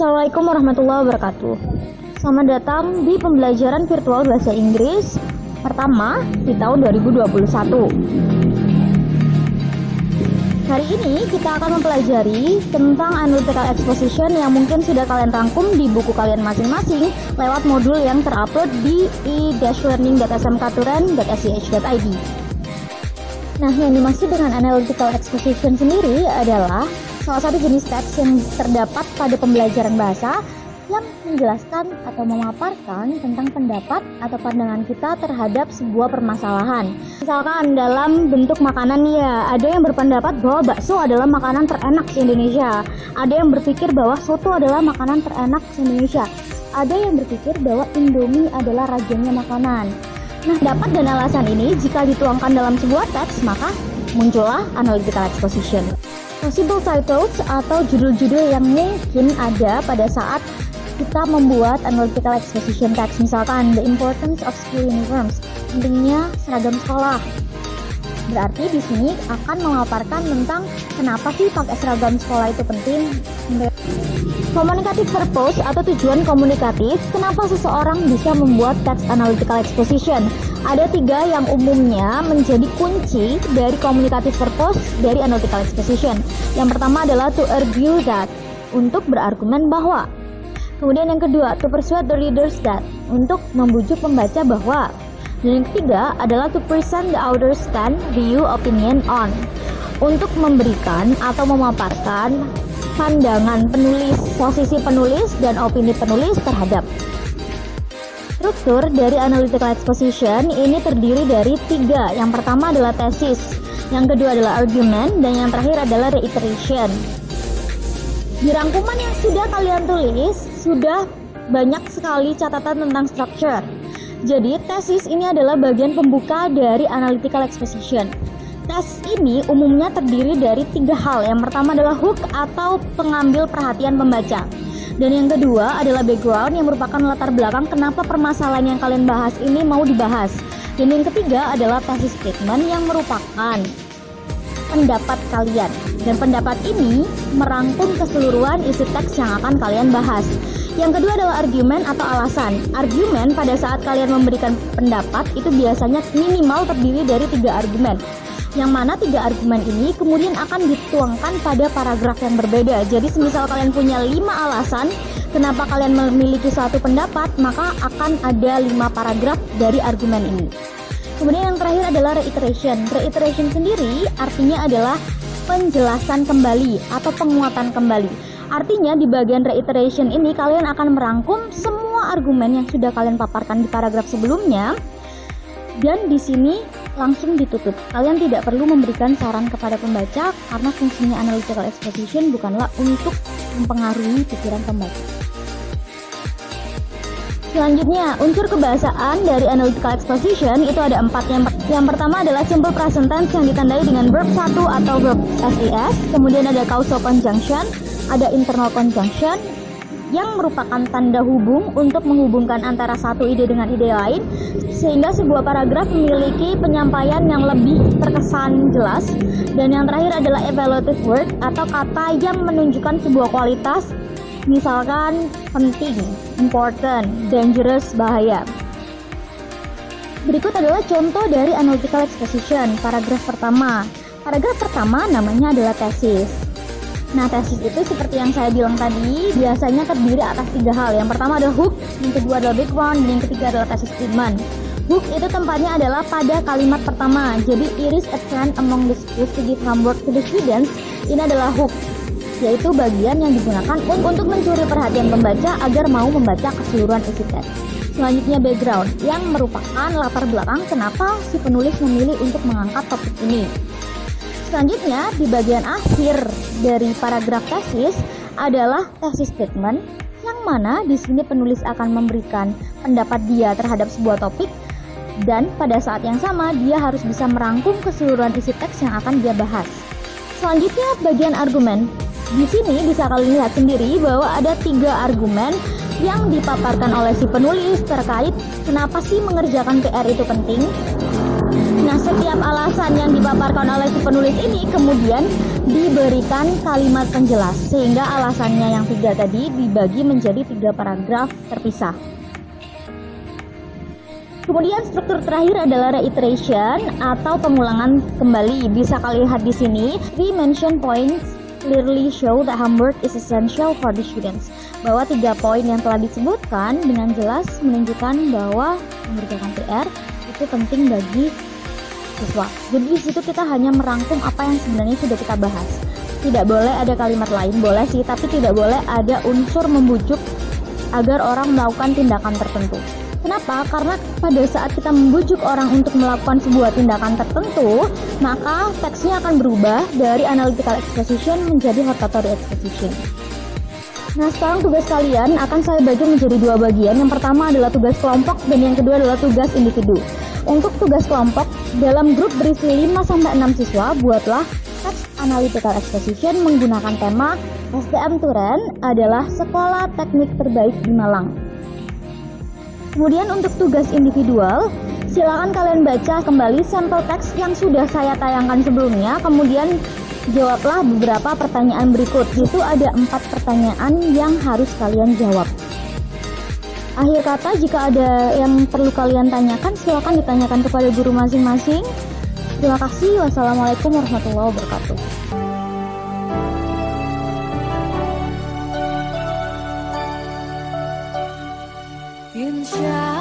Assalamualaikum warahmatullahi wabarakatuh. Selamat datang di pembelajaran virtual bahasa Inggris pertama di tahun 2021. Hari ini kita akan mempelajari tentang analytical exposition yang mungkin sudah kalian rangkum di buku kalian masing-masing lewat modul yang terupload di e-learning.smkaturan.sch.id. Nah, yang dimaksud dengan analytical exposition sendiri adalah salah satu jenis teks yang terdapat pada pembelajaran bahasa yang menjelaskan atau memaparkan tentang pendapat atau pandangan kita terhadap sebuah permasalahan. Misalkan dalam bentuk makanan ya, ada yang berpendapat bahwa bakso adalah makanan terenak di Indonesia. Ada yang berpikir bahwa soto adalah makanan terenak di Indonesia. Ada yang berpikir bahwa Indomie adalah rajanya makanan. Nah, pendapat dan alasan ini jika dituangkan dalam sebuah teks, maka muncullah analytical exposition. Possible titles atau judul-judul yang mungkin ada pada saat kita membuat analytical exposition text, misalkan the importance of school uniforms, pentingnya seragam sekolah. Berarti di sini akan memaparkan tentang kenapa sih pakai seragam sekolah itu penting. Communicative purpose atau tujuan komunikatif, kenapa seseorang bisa membuat text analytical exposition? Ada 3 yang umumnya menjadi kunci dari communicative purpose dari analytical exposition. Yang pertama adalah to argue that, untuk berargumen bahwa. Kemudian yang kedua, to persuade the readers that, untuk membujuk pembaca bahwa. Dan yang ketiga adalah to present the author's stand, view, opinion on, untuk memberikan atau memaparkan pandangan penulis, posisi penulis, dan opini penulis terhadap. Struktur dari analytical exposition ini terdiri dari 3. Yang pertama adalah thesis, yang kedua adalah argument, dan yang terakhir adalah reiteration. Di rangkuman yang sudah kalian tulis, sudah banyak sekali catatan tentang structure. Jadi, thesis ini adalah bagian pembuka dari analytical exposition. Tes ini umumnya terdiri dari 3 hal. Yang pertama adalah hook atau pengambil perhatian pembaca. Dan yang kedua adalah background yang merupakan latar belakang kenapa permasalahan yang kalian bahas ini mau dibahas. Dan yang ketiga adalah thesis statement yang merupakan pendapat kalian. Dan pendapat ini merangkum keseluruhan isi teks yang akan kalian bahas. Yang kedua adalah argumen atau alasan. Argumen pada saat kalian memberikan pendapat itu biasanya minimal terdiri dari 3 argumen. Yang mana 3 argumen ini kemudian akan dituangkan pada paragraf yang berbeda. Jadi semisal kalian punya 5 alasan kenapa kalian memiliki suatu pendapat, maka akan ada 5 paragraf dari argumen ini. Kemudian yang terakhir adalah reiteration. Reiteration sendiri artinya adalah penjelasan kembali atau penguatan kembali. Artinya di bagian reiteration ini kalian akan merangkum semua argumen yang sudah kalian paparkan di paragraf sebelumnya. Dan di sini langsung ditutup. Kalian tidak perlu memberikan saran kepada pembaca karena fungsinya analytical exposition bukanlah untuk mempengaruhi pikiran pembaca. Selanjutnya, unsur kebahasaan dari analytical exposition itu ada 4. Yang pertama adalah simple present tense yang ditandai dengan verb 1 atau verb SES. Kemudian ada causal conjunction, ada internal conjunction yang merupakan tanda hubung untuk menghubungkan antara satu ide dengan ide lain sehingga sebuah paragraf memiliki penyampaian yang lebih terkesan jelas. Dan yang terakhir adalah evaluative word atau kata yang menunjukkan sebuah kualitas, misalkan penting, important, dangerous, bahaya. Berikut adalah contoh dari analytical exposition. Paragraf pertama namanya adalah thesis. Nah, tesis itu seperti yang saya bilang tadi, biasanya terdiri atas 3 hal. Yang pertama adalah hook, yang kedua adalah background, dan yang ketiga adalah thesis statement. Hook itu tempatnya adalah pada kalimat pertama. Jadi, it is a trend among the schools to give homework to the students. Ini adalah hook, yaitu bagian yang digunakan untuk mencuri perhatian pembaca agar mau membaca keseluruhan isi teks. Selanjutnya background, yang merupakan latar belakang kenapa si penulis memilih untuk mengangkat topik ini. Selanjutnya, di bagian akhir dari paragraf tesis adalah thesis statement, yang mana di sini penulis akan memberikan pendapat dia terhadap sebuah topik dan pada saat yang sama dia harus bisa merangkum keseluruhan isi teks yang akan dia bahas. Selanjutnya, bagian argumen. Di sini bisa kalian lihat sendiri bahwa ada 3 argumen yang dipaparkan oleh si penulis terkait kenapa sih mengerjakan PR itu penting. Nah, setiap alasan yang dipaparkan oleh si penulis ini kemudian diberikan kalimat penjelas, sehingga alasannya yang 3 tadi dibagi menjadi 3 paragraf terpisah. Kemudian struktur terakhir adalah reiteration atau pengulangan kembali. Bisa kalian lihat di sini, 3 mention points clearly show that homework is essential for the students. Bahwa 3 poin yang telah disebutkan dengan jelas menunjukkan bahwa mengerjakan PR itu penting bagi siswa. Jadi di situ kita hanya merangkum apa yang sebenarnya sudah kita bahas. Tidak boleh ada kalimat lain, boleh sih, tapi tidak boleh ada unsur membujuk agar orang melakukan tindakan tertentu. Kenapa? Karena pada saat kita membujuk orang untuk melakukan sebuah tindakan tertentu, maka teksnya akan berubah dari analytical exposition menjadi hortatory exposition. Nah, sekarang tugas kalian akan saya bagi menjadi 2 bagian. Yang pertama adalah tugas kelompok dan yang kedua adalah tugas individu. Untuk tugas kelompok, dalam grup berisi 5-6 siswa, buatlah teks analytical exposition menggunakan tema STM Turen adalah sekolah teknik terbaik di Malang. Kemudian untuk tugas individual, silakan kalian baca kembali sampel teks yang sudah saya tayangkan sebelumnya, kemudian jawablah beberapa pertanyaan berikut. Itu ada 4 pertanyaan yang harus kalian jawab. Akhir kata, jika ada yang perlu kalian tanyakan, silakan ditanyakan kepada guru masing-masing. Terima kasih. Wassalamualaikum warahmatullahi wabarakatuh. Insya